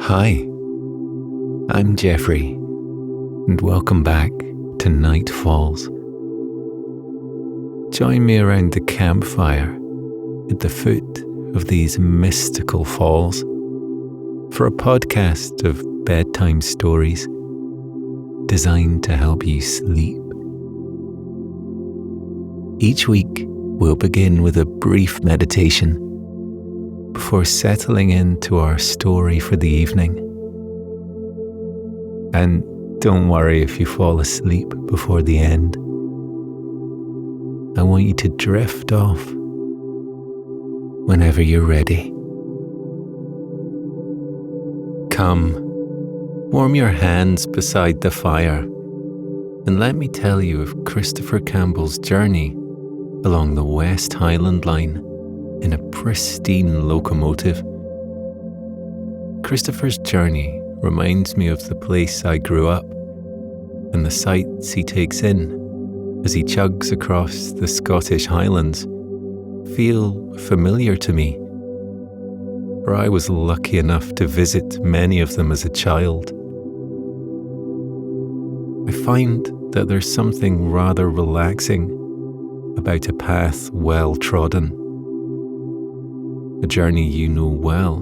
Hi, I'm Geoffrey, and welcome back to Night Falls. Join me around the campfire at the foot of these mystical falls for a podcast of bedtime stories designed to help you sleep. Each week, we'll begin with a brief meditation before settling into our story for the evening. And don't worry if you fall asleep before the end. I want you to drift off whenever you're ready. Come, warm your hands beside the fire, and let me tell you of Christopher Campbell's journey along the West Highland line in a pristine locomotive. Christopher's journey reminds me of the place I grew up and the sights he takes in as he chugs across the Scottish Highlands feel familiar to me, for I was lucky enough to visit many of them as a child. I find that there's something rather relaxing about a path well trodden. A journey you know well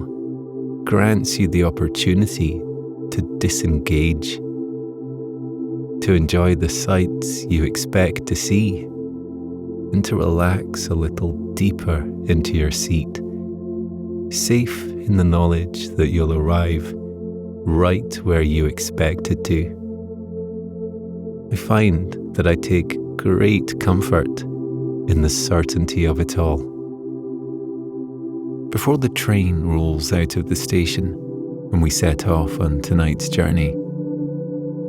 grants you the opportunity to disengage, to enjoy the sights you expect to see, and to relax a little deeper into your seat, safe in the knowledge that you'll arrive right where you expected to. I find that I take great comfort in the certainty of it all. Before the train rolls out of the station and we set off on tonight's journey,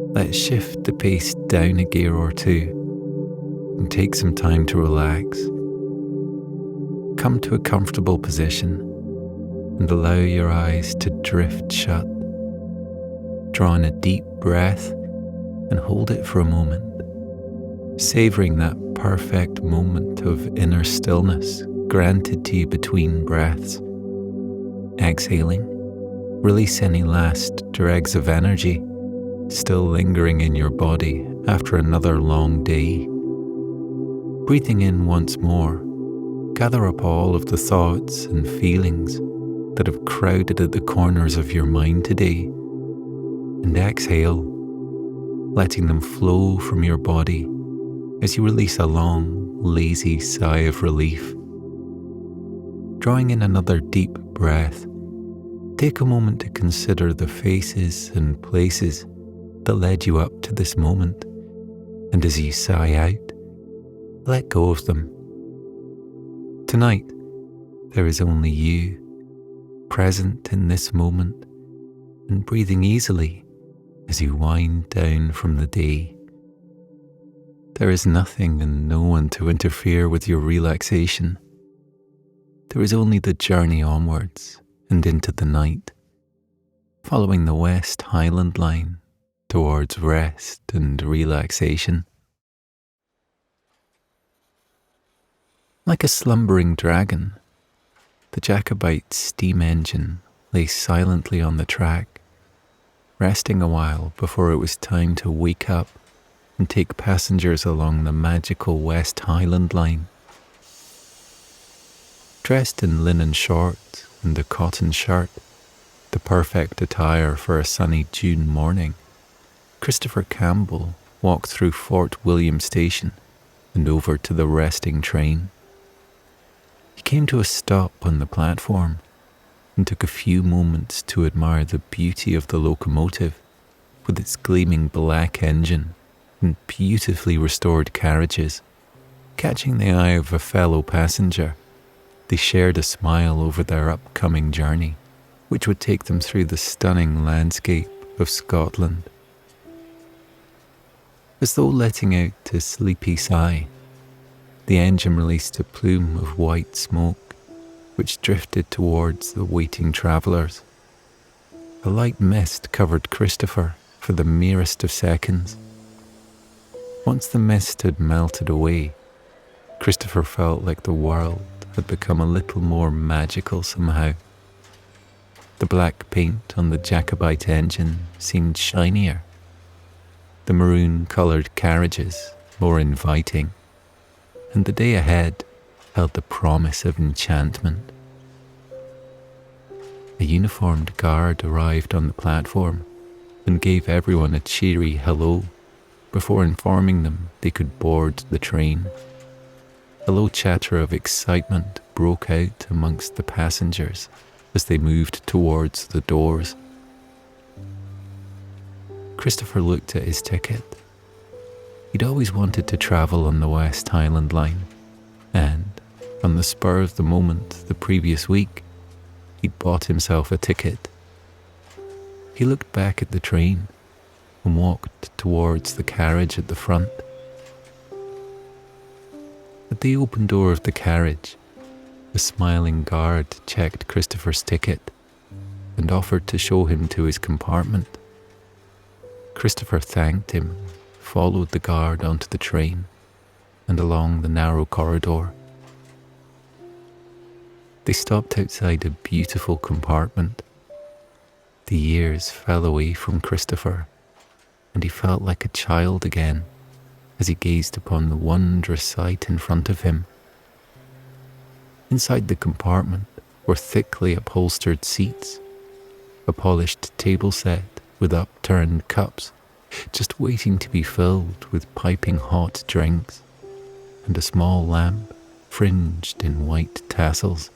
let's shift the pace down a gear or two and take some time to relax. Come to a comfortable position and allow your eyes to drift shut. Draw in a deep breath and hold it for a moment, savoring that perfect moment of inner stillness granted to you between breaths. Exhaling, release any last dregs of energy still lingering in your body after another long day. Breathing in once more, gather up all of the thoughts and feelings that have crowded at the corners of your mind today, and exhale, letting them flow from your body as you release a long, lazy sigh of relief. Drawing in another deep breath, take a moment to consider the faces and places that led you up to this moment, and as you sigh out, let go of them. Tonight, there is only you, present in this moment and breathing easily as you wind down from the day. There is nothing and no one to interfere with your relaxation. There is only the journey onwards and into the night, following the West Highland line towards rest and relaxation. Like a slumbering dragon, the Jacobite steam engine lay silently on the track, resting a while before it was time to wake up and take passengers along the magical West Highland line. Dressed in linen shorts and a cotton shirt, the perfect attire for a sunny June morning, Christopher Campbell walked through Fort William Station and over to the resting train. He came to a stop on the platform and took a few moments to admire the beauty of the locomotive with its gleaming black engine and beautifully restored carriages. Catching the eye of a fellow passenger, they shared a smile over their upcoming journey, which would take them through the stunning landscape of Scotland. As though letting out a sleepy sigh, the engine released a plume of white smoke, which drifted towards the waiting travellers. A light mist covered Christopher for the merest of seconds. Once the mist had melted away, Christopher felt like the world had become a little more magical somehow. The black paint on the Jacobite engine seemed shinier, the maroon-coloured carriages more inviting, and the day ahead held the promise of enchantment. A uniformed guard arrived on the platform and gave everyone a cheery hello before informing them they could board the train. A low chatter of excitement broke out amongst the passengers as they moved towards the doors. Christopher looked at his ticket. He'd always wanted to travel on the West Highland line, and on the spur of the moment the previous week, he'd bought himself a ticket. He looked back at the train and walked towards the carriage at the front. At the open door of the carriage, a smiling guard checked Christopher's ticket and offered to show him to his compartment. Christopher thanked him, followed the guard onto the train and along the narrow corridor. They stopped outside a beautiful compartment. The years fell away from Christopher, and he felt like a child again as he gazed upon the wondrous sight in front of him. Inside the compartment were thickly upholstered seats, a polished table set with upturned cups, just waiting to be filled with piping hot drinks, and a small lamp fringed in white tassels.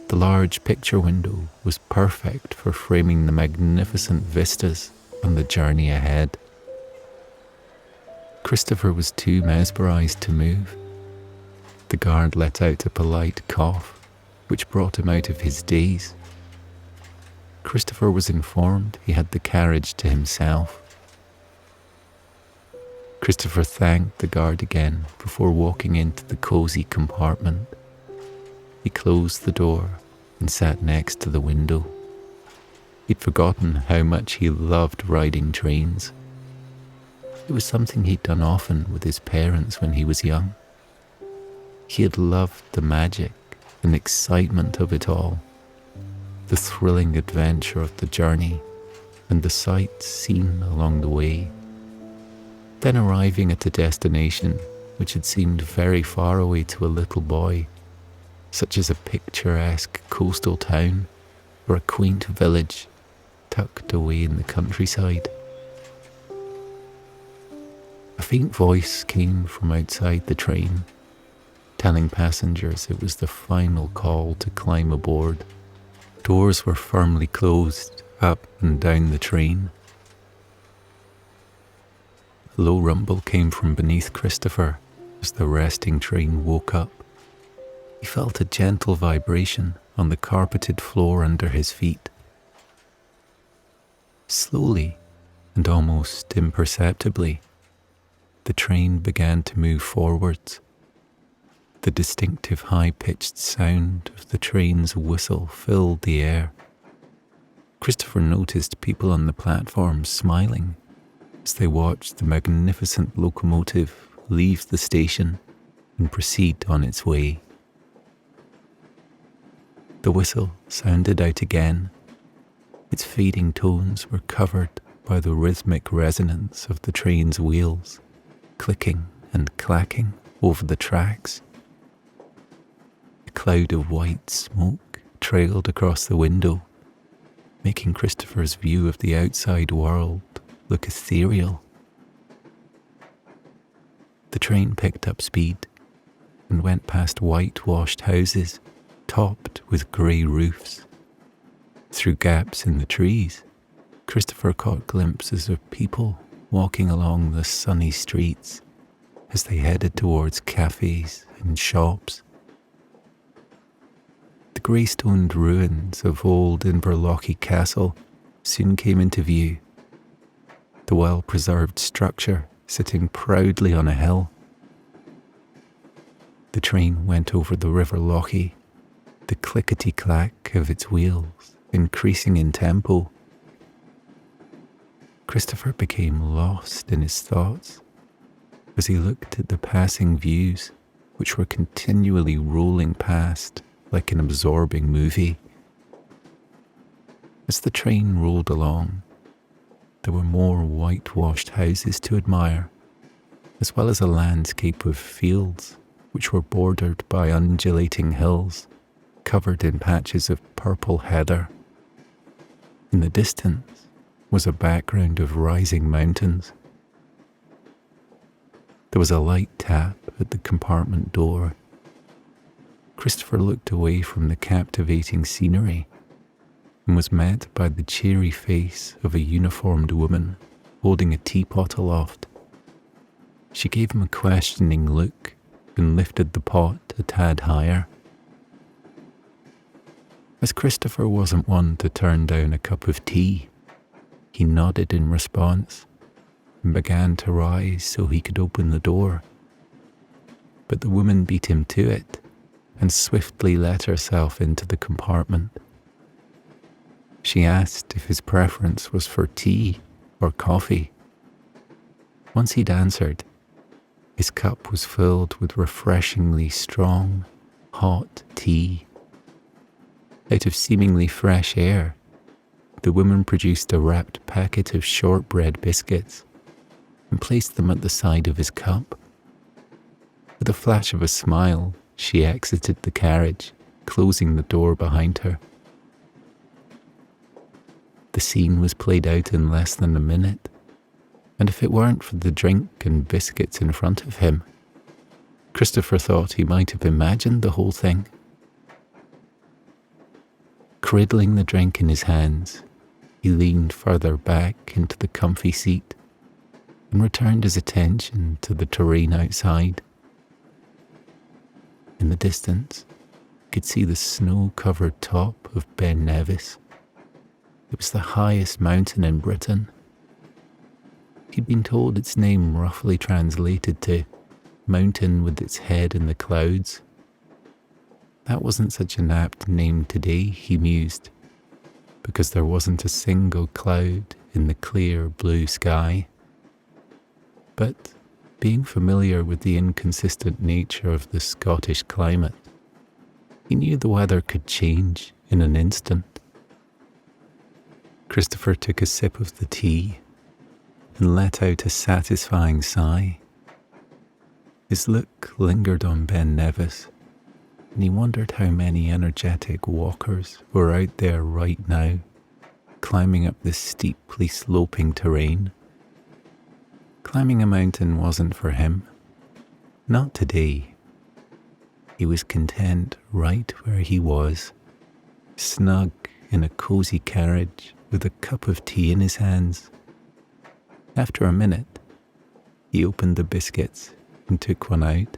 The large picture window was perfect for framing the magnificent vistas on the journey ahead. Christopher was too mesmerized to move. The guard let out a polite cough, which brought him out of his daze. Christopher was informed he had the carriage to himself. Christopher thanked the guard again before walking into the cosy compartment. He closed the door and sat next to the window. He'd forgotten how much he loved riding trains. It was something he'd done often with his parents when he was young. He had loved the magic and excitement of it all, the thrilling adventure of the journey and the sights seen along the way. Then arriving at a destination which had seemed very far away to a little boy, such as a picturesque coastal town or a quaint village tucked away in the countryside. A faint voice came from outside the train, telling passengers it was the final call to climb aboard. Doors were firmly closed up and down the train. A low rumble came from beneath Christopher as the resting train woke up. He felt a gentle vibration on the carpeted floor under his feet. Slowly and almost imperceptibly, the train began to move forwards. The distinctive high-pitched sound of the train's whistle filled the air. Christopher noticed people on the platform smiling as they watched the magnificent locomotive leave the station and proceed on its way. The whistle sounded out again. Its fading tones were covered by the rhythmic resonance of the train's wheels, clicking and clacking over the tracks. A cloud of white smoke trailed across the window, making Christopher's view of the outside world look ethereal. The train picked up speed and went past whitewashed houses topped with grey roofs. Through gaps in the trees, Christopher caught glimpses of people walking along the sunny streets as they headed towards cafes and shops. The grey-stoned ruins of old Inverlochy Castle soon came into view, the well-preserved structure sitting proudly on a hill. The train went over the River Lochie, the clickety-clack of its wheels increasing in tempo. Christopher became lost in his thoughts as he looked at the passing views, which were continually rolling past like an absorbing movie. As the train rolled along, there were more whitewashed houses to admire, as well as a landscape of fields which were bordered by undulating hills covered in patches of purple heather. In the distance was a background of rising mountains. There was a light tap at the compartment door. Christopher looked away from the captivating scenery and was met by the cheery face of a uniformed woman holding a teapot aloft. She gave him a questioning look and lifted the pot a tad higher. As Christopher wasn't one to turn down a cup of tea, he nodded in response and began to rise so he could open the door. But the woman beat him to it and swiftly let herself into the compartment. She asked if his preference was for tea or coffee. Once he'd answered, his cup was filled with refreshingly strong, hot tea. Out of seemingly fresh air, the woman produced a wrapped packet of shortbread biscuits and placed them at the side of his cup. With a flash of a smile, she exited the carriage, closing the door behind her. The scene was played out in less than a minute, and if it weren't for the drink and biscuits in front of him, Christopher thought he might have imagined the whole thing. Cradling the drink in his hands, he leaned further back into the comfy seat and returned his attention to the terrain outside. In the distance, he could see the snow-covered top of Ben Nevis. It was the highest mountain in Britain. He'd been told its name roughly translated to mountain with its head in the clouds. That wasn't such an apt name today, he mused, because there wasn't a single cloud in the clear blue sky. But being familiar with the inconsistent nature of the Scottish climate, he knew the weather could change in an instant. Christopher took a sip of the tea and let out a satisfying sigh. His look lingered on Ben Nevis, and he wondered how many energetic walkers were out there right now, climbing up this steeply sloping terrain. Climbing a mountain wasn't for him. Not today. He was content right where he was, snug in a cosy carriage with a cup of tea in his hands. After a minute, he opened the biscuits and took one out.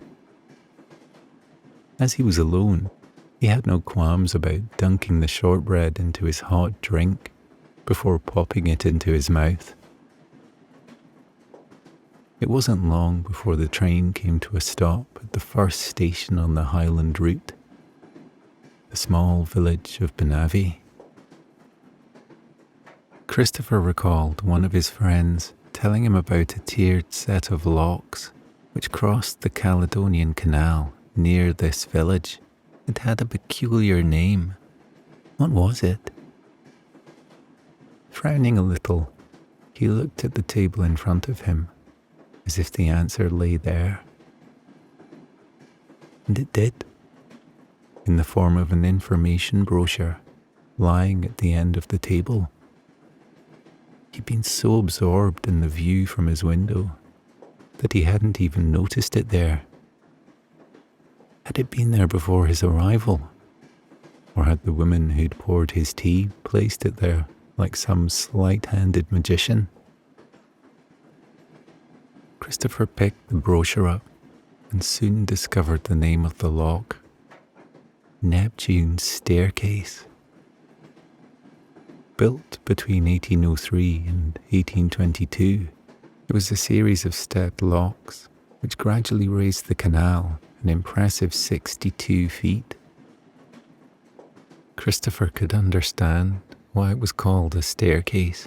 As he was alone, he had no qualms about dunking the shortbread into his hot drink before popping it into his mouth. It wasn't long before the train came to a stop at the first station on the Highland route, the small village of Benavi. Christopher recalled one of his friends telling him about a tiered set of locks which crossed the Caledonian Canal near this village. It had a peculiar name. What was it? Frowning a little, he looked at the table in front of him, as if the answer lay there. And it did, in the form of an information brochure lying at the end of the table. He'd been so absorbed in the view from his window that he hadn't even noticed it there. Had it been there before his arrival? Or had the woman who'd poured his tea placed it there like some sleight-handed magician? Christopher picked the brochure up and soon discovered the name of the lock: Neptune's Staircase. Built between 1803 and 1822, it was a series of stepped locks which gradually raised the canal an impressive 62 feet. Christopher could understand why it was called a staircase,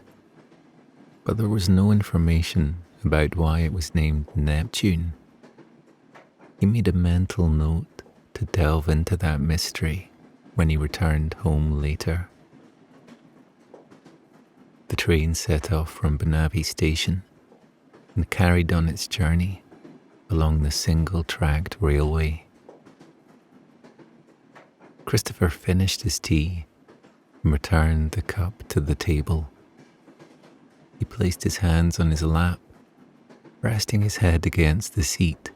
but there was no information about why it was named Neptune. He made a mental note to delve into that mystery when he returned home later. The train set off from Banabi station and carried on its journey along the single-tracked railway. Christopher finished his tea and returned the cup to the table. He placed his hands on his lap, resting his head against the seat.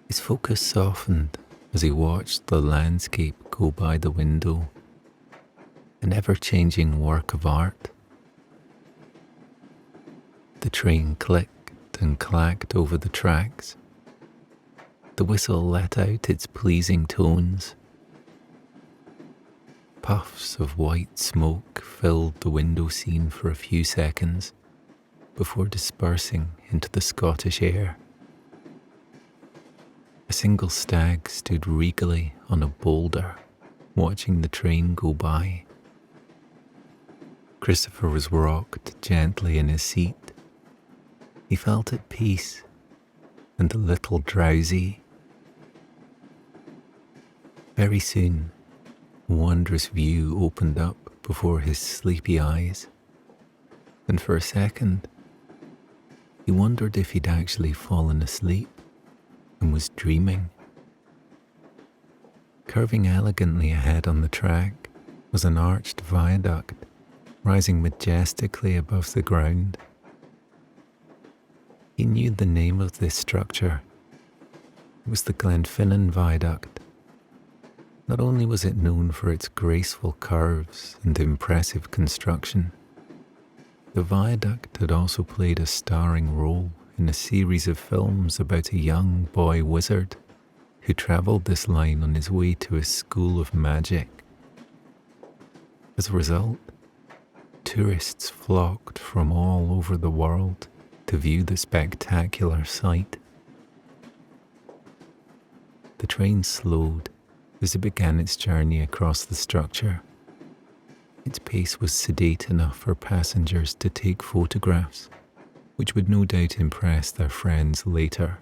His focus softened as he watched the landscape go by the window, an ever-changing work of art. The train clicked and clacked over the tracks. The whistle let out its pleasing tones. Puffs of white smoke filled the window scene for a few seconds before dispersing into the Scottish air. A single stag stood regally on a boulder, watching the train go by. Christopher was rocked gently in his seat. He felt at peace and a little drowsy. Very soon, a wondrous view opened up before his sleepy eyes, and for a second, he wondered if he'd actually fallen asleep and was dreaming. Curving elegantly ahead on the track was an arched viaduct rising majestically above the ground. He knew the name of this structure. It was the Glenfinnan Viaduct. Not only was it known for its graceful curves and impressive construction, the viaduct had also played a starring role in a series of films about a young boy wizard who travelled this line on his way to a school of magic. As a result, tourists flocked from all over the world to view the spectacular sight. The train slowed as it began its journey across the structure. Its pace was sedate enough for passengers to take photographs, which would no doubt impress their friends later.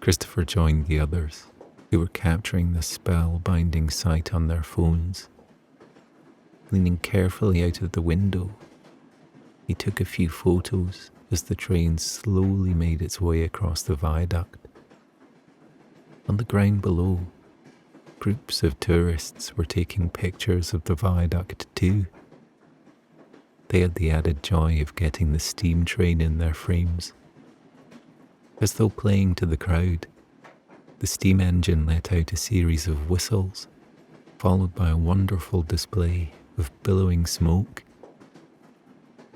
Christopher joined the others, who were capturing the spell-binding sight on their phones. Leaning carefully out of the window, he took a few photos as the train slowly made its way across the viaduct. On the ground below, groups of tourists were taking pictures of the viaduct too. They had the added joy of getting the steam train in their frames. As though playing to the crowd, the steam engine let out a series of whistles, followed by a wonderful display of billowing smoke.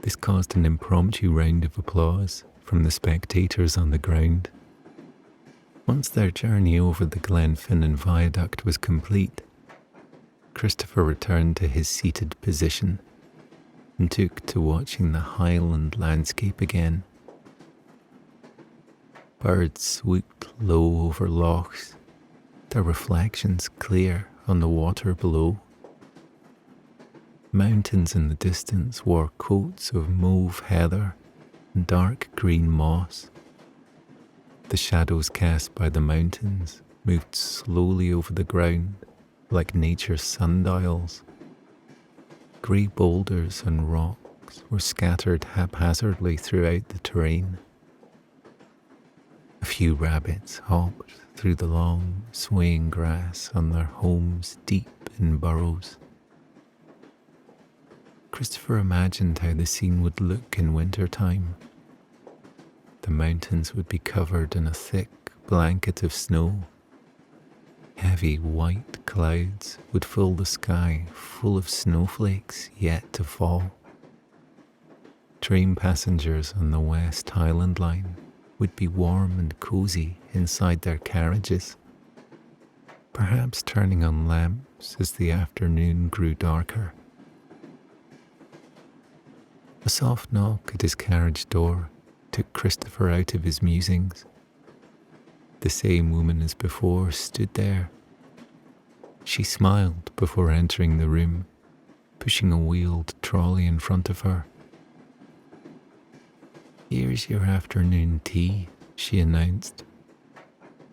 This caused an impromptu round of applause from the spectators on the ground. Once their journey over the Glenfinnan Viaduct was complete, Christopher returned to his seated position and took to watching the Highland landscape again. Birds swooped low over lochs, their reflections clear on the water below. Mountains in the distance wore coats of mauve heather and dark green moss. The shadows cast by the mountains moved slowly over the ground like nature's sundials. Grey boulders and rocks were scattered haphazardly throughout the terrain. A few rabbits hopped through the long, swaying grass on their homes deep in burrows. Christopher imagined how the scene would look in winter time. The mountains would be covered in a thick blanket of snow. Heavy white clouds would fill the sky full of snowflakes yet to fall. Train passengers on the West Highland line would be warm and cosy inside their carriages, perhaps turning on lamps as the afternoon grew darker. A soft knock at his carriage door took Christopher out of his musings. The same woman as before stood there. She smiled before entering the room, pushing a wheeled trolley in front of her. "Here's your afternoon tea," she announced,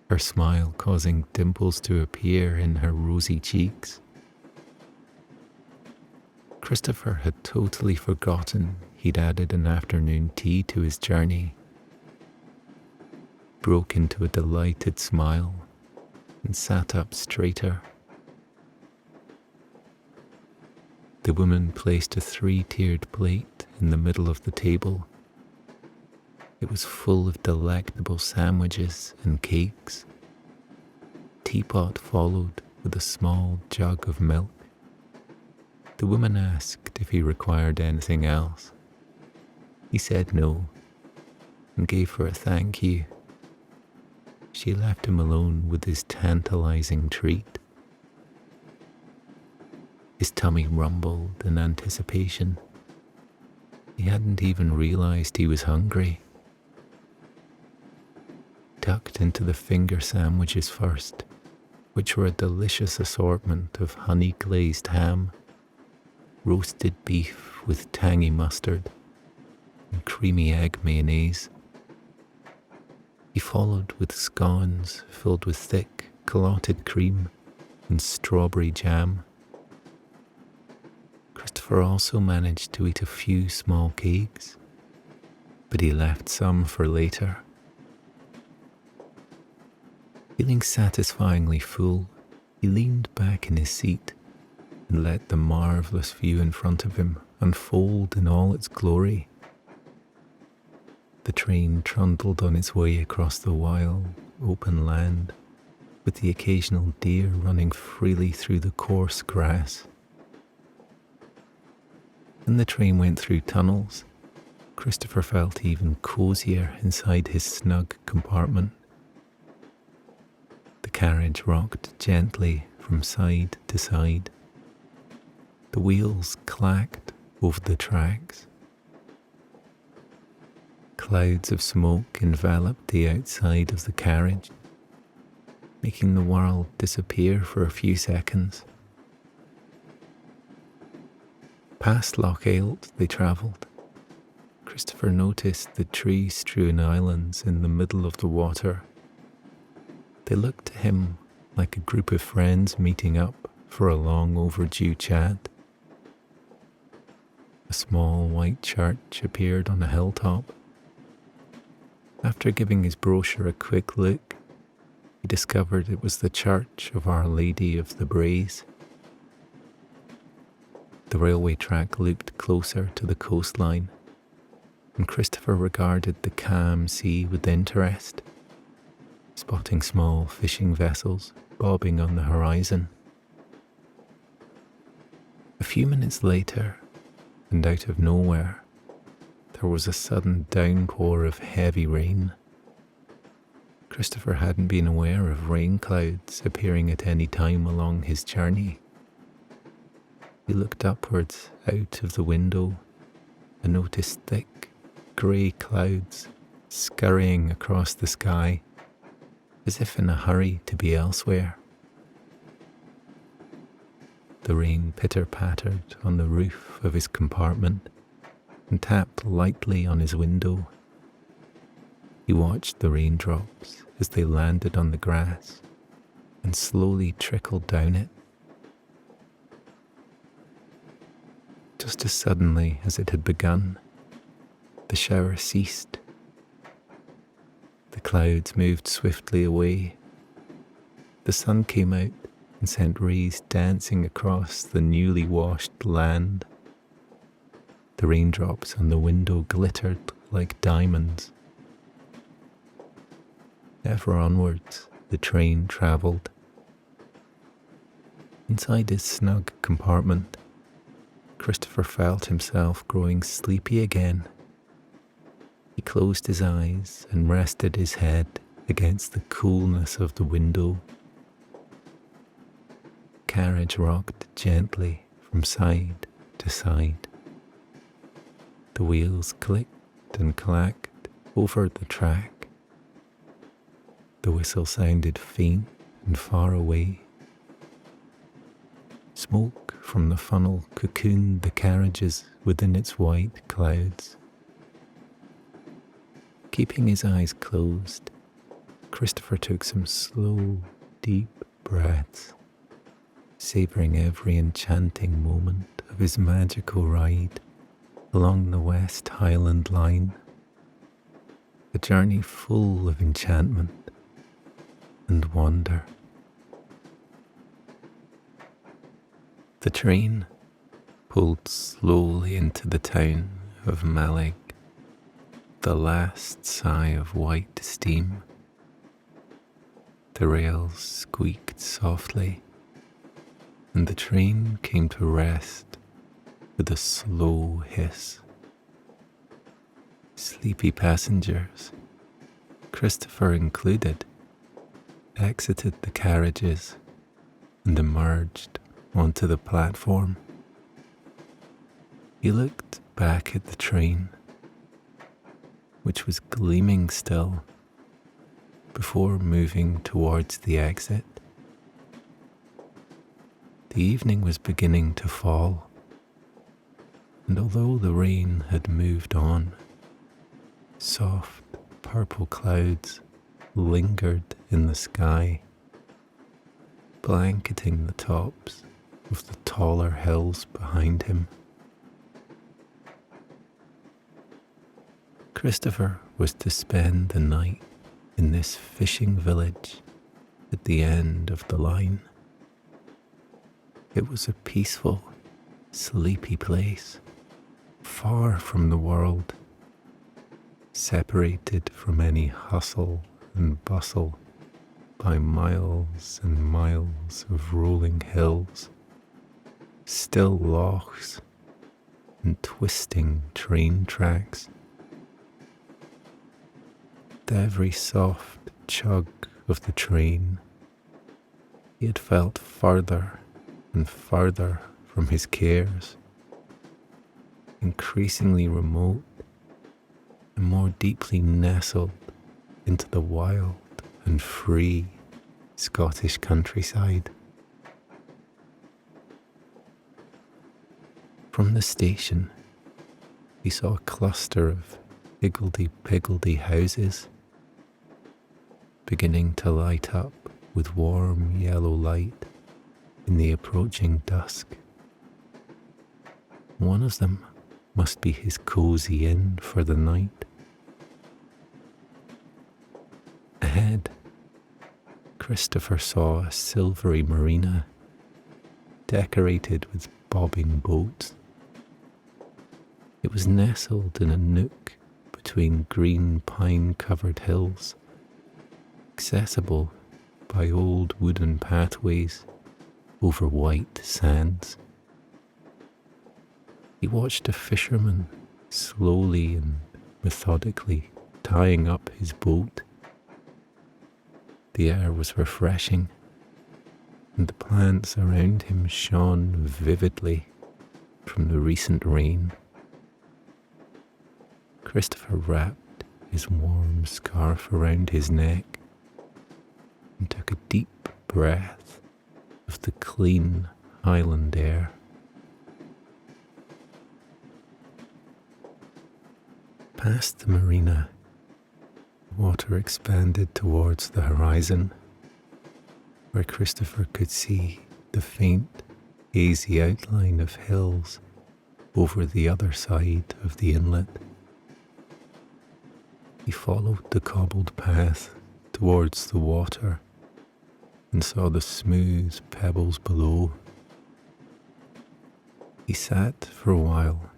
her smile causing dimples to appear in her rosy cheeks. Christopher had totally forgotten he'd added an afternoon tea to his journey, broke into a delighted smile and sat up straighter. The woman placed a 3-tiered plate in the middle of the table. It was full of delectable sandwiches and cakes. Teapot followed with a small jug of milk. The woman asked if he required anything else. He said no and gave her a thank you. She left him alone with his tantalizing treat. His tummy rumbled in anticipation. He hadn't even realized he was hungry. Tucked into the finger sandwiches first, which were a delicious assortment of honey-glazed ham, roasted beef with tangy mustard, and creamy egg mayonnaise. He followed with scones filled with thick, clotted cream and strawberry jam. Christopher also managed to eat a few small cakes, but he left some for later. Feeling satisfyingly full, he leaned back in his seat and let the marvellous view in front of him unfold in all its glory. The train trundled on its way across the wild, open land, with the occasional deer running freely through the coarse grass. When the train went through tunnels, Christopher felt even cozier inside his snug compartment. The carriage rocked gently from side to side. The wheels clacked over the tracks. Clouds of smoke enveloped the outside of the carriage, making the world disappear for a few seconds. Past Loch Eilt they travelled. Christopher noticed the tree-strewn islands in the middle of the water. They looked to him like a group of friends meeting up for a long overdue chat. A small white church appeared on a hilltop. After giving his brochure a quick look, he discovered it was the Church of Our Lady of the Braes. The railway track looked closer to the coastline, and Christopher regarded the calm sea with interest, spotting small fishing vessels bobbing on the horizon. A few minutes later, and out of nowhere, there was a sudden downpour of heavy rain. Christopher hadn't been aware of rain clouds appearing at any time along his journey. He looked upwards out of the window and noticed thick, grey clouds scurrying across the sky, as if in a hurry to be elsewhere. The rain pitter-pattered on the roof of his compartment and tapped lightly on his window. He watched the raindrops as they landed on the grass and slowly trickled down it. Just as suddenly as it had begun, the shower ceased. The clouds moved swiftly away. The sun came out and sent rays dancing across the newly washed land. The raindrops on the window glittered like diamonds. Ever onwards, the train travelled. Inside his snug compartment, Christopher felt himself growing sleepy again. He closed his eyes and rested his head against the coolness of the window. The carriage rocked gently from side to side. The wheels clicked and clacked over the track. The whistle sounded faint and far away. Smoke from the funnel cocooned the carriages within its white clouds. Keeping his eyes closed, Christopher took some slow, deep breaths, savouring every enchanting moment of his magical ride along the West Highland line, a journey full of enchantment and wonder. The train pulled slowly into the town of Malig, the last sigh of white steam. The rails squeaked softly, and the train came to rest with a slow hiss. Sleepy passengers, Christopher included, exited the carriages and emerged onto the platform. He looked back at the train, which was gleaming still, before moving towards the exit. The evening was beginning to fall, and although the rain had moved on, soft purple clouds lingered in the sky, blanketing the tops of the taller hills behind him. Christopher was to spend the night in this fishing village at the end of the line. It was a peaceful, sleepy place, far from the world, separated from any hustle and bustle by miles and miles of rolling hills, still lochs, and twisting train tracks. With every soft chug of the train, he had felt further and further from his cares, increasingly remote and more deeply nestled into the wild and free Scottish countryside. From the station, he saw a cluster of higgledy-piggledy houses beginning to light up with warm yellow light in the approaching dusk. One of them must be his cosy inn for the night. Ahead, Christopher saw a silvery marina decorated with bobbing boats. It was nestled in a nook between green pine-covered hills, accessible by old wooden pathways over white sands. He watched a fisherman slowly and methodically tying up his boat. The air was refreshing, and the plants around him shone vividly from the recent rain. Christopher wrapped his warm scarf around his neck and took a deep breath of the clean Highland air. Past the marina, the water expanded towards the horizon, where Christopher could see the faint, hazy outline of hills over the other side of the inlet. He followed the cobbled path towards the water and saw the smooth pebbles below. He sat for a while,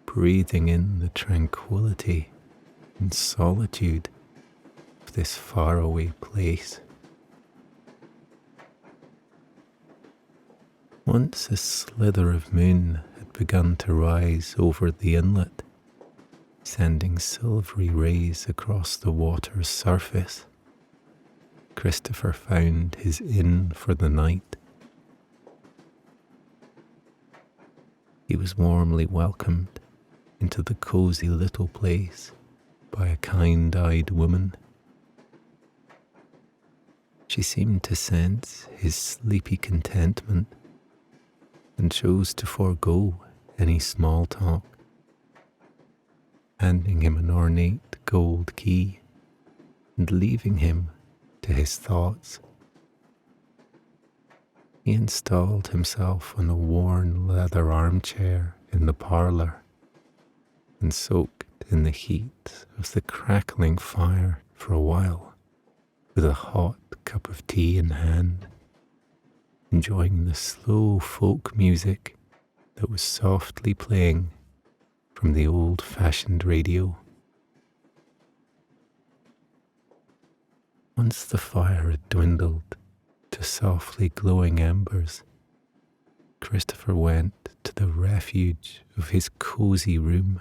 breathing in the tranquility and solitude of this faraway place. Once a slither of moon had begun to rise over the inlet, sending silvery rays across the water's surface, Christopher found his inn for the night. He was warmly welcomed into the cosy little place by a kind-eyed woman. She seemed to sense his sleepy contentment and chose to forego any small talk, handing him an ornate gold key and leaving him to his thoughts. He installed himself on a worn leather armchair in the parlour and soaked in the heat of the crackling fire for a while, with a hot cup of tea in hand, enjoying the slow folk music that was softly playing from the old-fashioned radio. Once the fire had dwindled to softly glowing embers, Christopher went to the refuge of his cosy room.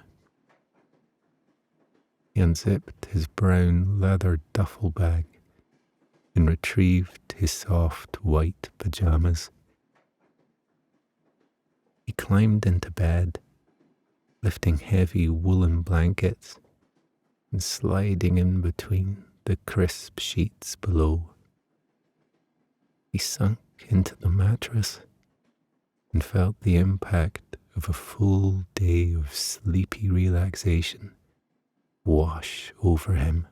He unzipped his brown leather duffel bag and retrieved his soft white pajamas. He climbed into bed, lifting heavy woolen blankets and sliding in between the crisp sheets below. He sunk into the mattress and felt the impact of a full day of sleepy relaxation wash over him.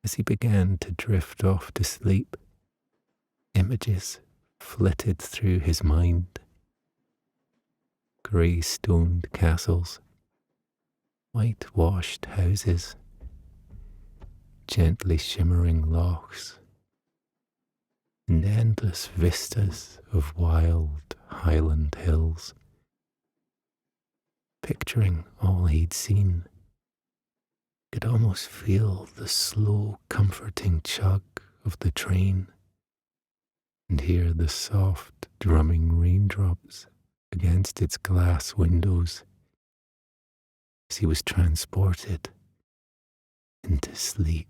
As he began to drift off to sleep, images flitted through his mind. Grey-stoned castles, whitewashed houses, gently shimmering lochs, and endless vistas of wild Highland hills. Picturing all he'd seen, could almost feel the slow, comforting chug of the train and hear the soft, drumming raindrops against its glass windows as he was transported into sleep.